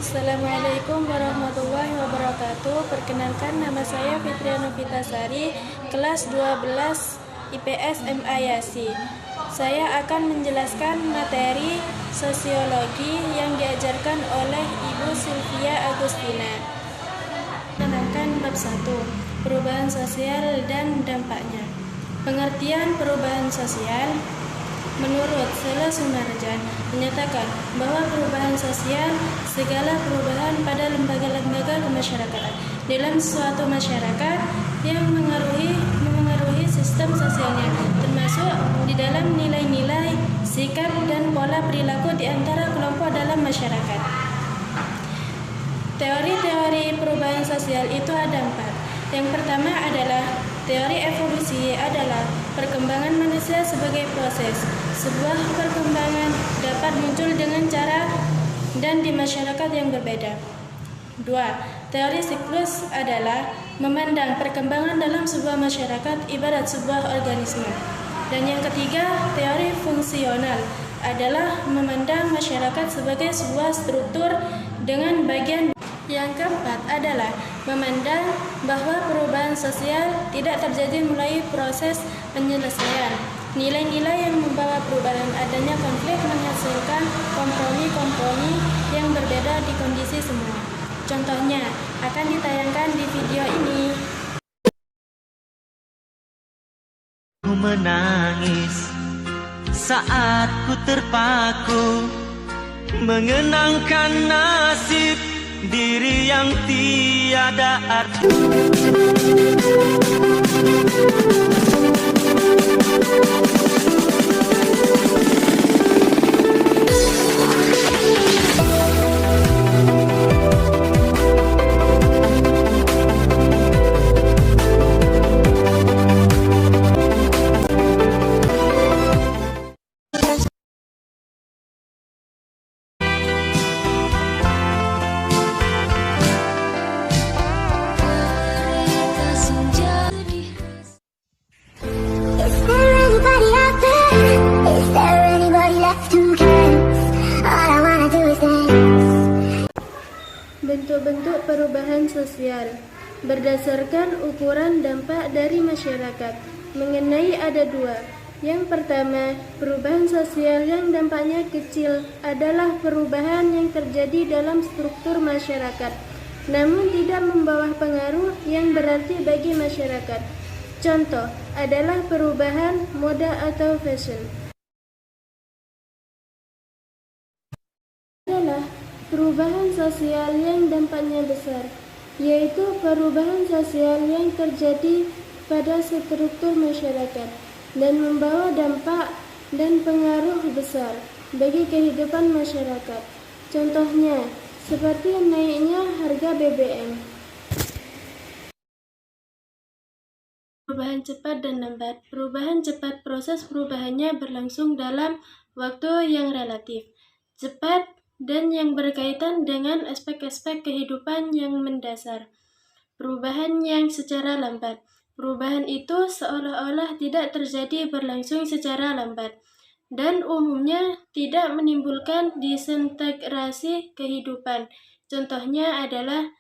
Assalamualaikum warahmatullahi wabarakatuh. Perkenalkan, nama saya Fitriana Vitasari, kelas 12 IPS MA Yasi. Saya akan menjelaskan materi sosiologi yang diajarkan oleh Ibu Sylvia Agustina. Mengenalkan bab 1, perubahan sosial dan dampaknya. Pengertian perubahan sosial menurut Sela Sunarjan menyatakan bahwa perubahan sosial segala perubahan pada lembaga-lembaga kemasyarakatan dalam suatu masyarakat yang memengaruhi sistem sosialnya, termasuk di dalam nilai-nilai, sikap, dan pola perilaku di antara kelompok dalam masyarakat. Teori-teori perubahan sosial itu ada 4. Yang pertama adalah teori evolusi, adalah perkembangan manusia sebagai proses. Sebuah perkembangan dapat muncul dengan cara dan di masyarakat yang berbeda. 2. Teori siklus adalah memandang perkembangan dalam sebuah masyarakat ibarat sebuah organisme. Dan yang ketiga, teori fungsional adalah memandang masyarakat sebagai sebuah struktur dengan bagian. Yang keempat adalah memandang bahwa perubahan sosial tidak terjadi melalui proses penyelesaian. Nilai-nilai yang membawa perubahan adanya konflik menghasilkan kompromi-kompromi yang berbeda di kondisi semua. Contohnya akan ditayangkan di video ini. Ku menangis saat ku terpaku mengenangkan nasib diri yang tiada arti. Bentuk-bentuk perubahan sosial berdasarkan ukuran dampak dari masyarakat mengenai ada 2. Yang pertama, perubahan sosial yang dampaknya kecil adalah perubahan yang terjadi dalam struktur masyarakat, namun tidak membawa pengaruh yang berarti bagi masyarakat. Contoh adalah perubahan moda atau fashion. Adalah perubahan sosial yang dampaknya besar, yaitu perubahan sosial yang terjadi pada struktur masyarakat dan membawa dampak dan pengaruh besar bagi kehidupan masyarakat. Contohnya, seperti naiknya harga BBM. Perubahan cepat dan lambat. Perubahan cepat, proses perubahannya berlangsung dalam waktu yang relatif cepat dan yang berkaitan dengan aspek-aspek kehidupan yang mendasar. Perubahan yang secara lambat. Perubahan itu seolah-olah tidak terjadi berlangsung secara lambat dan umumnya tidak menimbulkan disintegrasi kehidupan. Contohnya adalah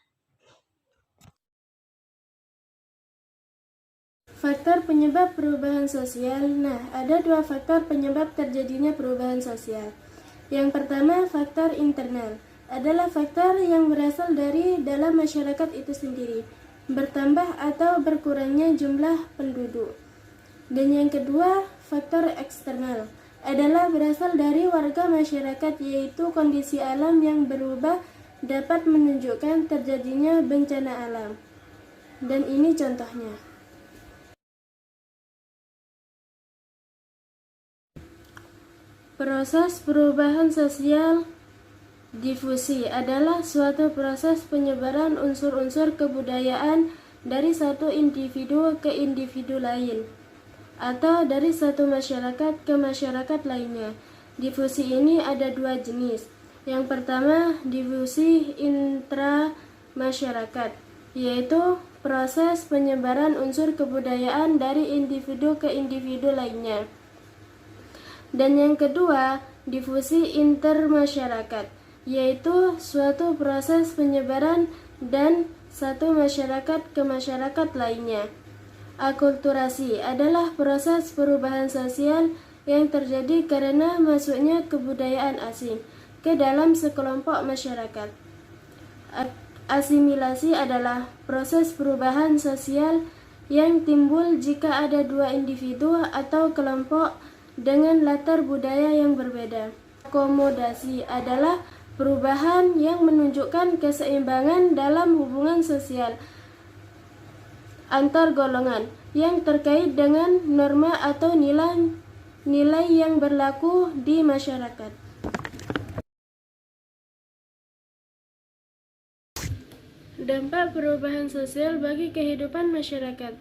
faktor penyebab perubahan sosial. Nah, ada 2 faktor penyebab terjadinya perubahan sosial. Yang pertama, faktor internal adalah faktor yang berasal dari dalam masyarakat itu sendiri, bertambah atau berkurangnya jumlah penduduk. Dan yang kedua, faktor eksternal adalah berasal dari warga masyarakat, yaitu kondisi alam yang berubah dapat menunjukkan terjadinya bencana alam. Dan ini contohnya. Proses perubahan sosial difusi adalah suatu proses penyebaran unsur-unsur kebudayaan dari satu individu ke individu lain atau dari satu masyarakat ke masyarakat lainnya. Difusi ini ada 2 jenis. Yang pertama, difusi intramasyarakat, yaitu proses penyebaran unsur kebudayaan dari individu ke individu lainnya. Dan yang kedua, difusi intermasyarakat, yaitu suatu proses penyebaran dan satu masyarakat ke masyarakat lainnya. Akulturasi adalah proses perubahan sosial yang terjadi karena masuknya kebudayaan asing ke dalam sekelompok masyarakat. Asimilasi adalah proses perubahan sosial yang timbul jika ada dua individu atau kelompok dengan latar budaya yang berbeda. Akomodasi adalah perubahan yang menunjukkan keseimbangan dalam hubungan sosial antar golongan yang terkait dengan norma atau nilai yang berlaku di masyarakat. Dampak perubahan sosial bagi kehidupan masyarakat.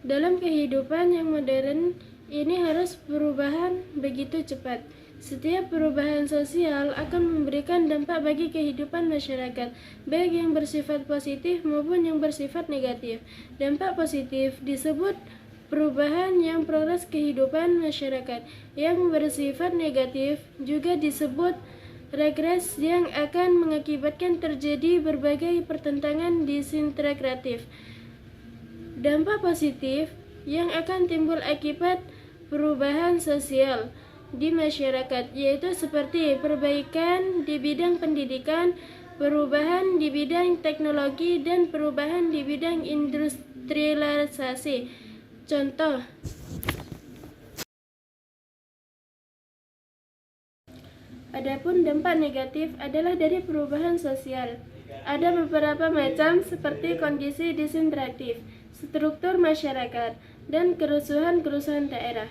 Dalam kehidupan yang modern ini harus perubahan begitu cepat. Setiap perubahan sosial akan memberikan dampak bagi kehidupan masyarakat, baik yang bersifat positif maupun yang bersifat negatif. Dampak positif disebut perubahan yang progres kehidupan masyarakat. Yang bersifat negatif juga disebut regres yang akan mengakibatkan terjadi berbagai pertentangan disintegratif. Dampak positif yang akan timbul akibat perubahan sosial di masyarakat yaitu seperti perbaikan di bidang pendidikan, perubahan di bidang teknologi, dan perubahan di bidang industrialisasi. Contoh, adapun dampak negatif adalah dari perubahan sosial. Ada beberapa macam seperti kondisi disintegratif, struktur masyarakat, dan kerusuhan daerah.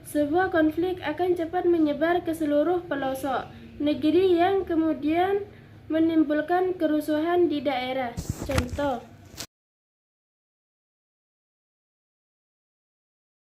Sebuah konflik akan cepat menyebar ke seluruh pelosok negeri yang kemudian menimbulkan kerusuhan di daerah. Contoh,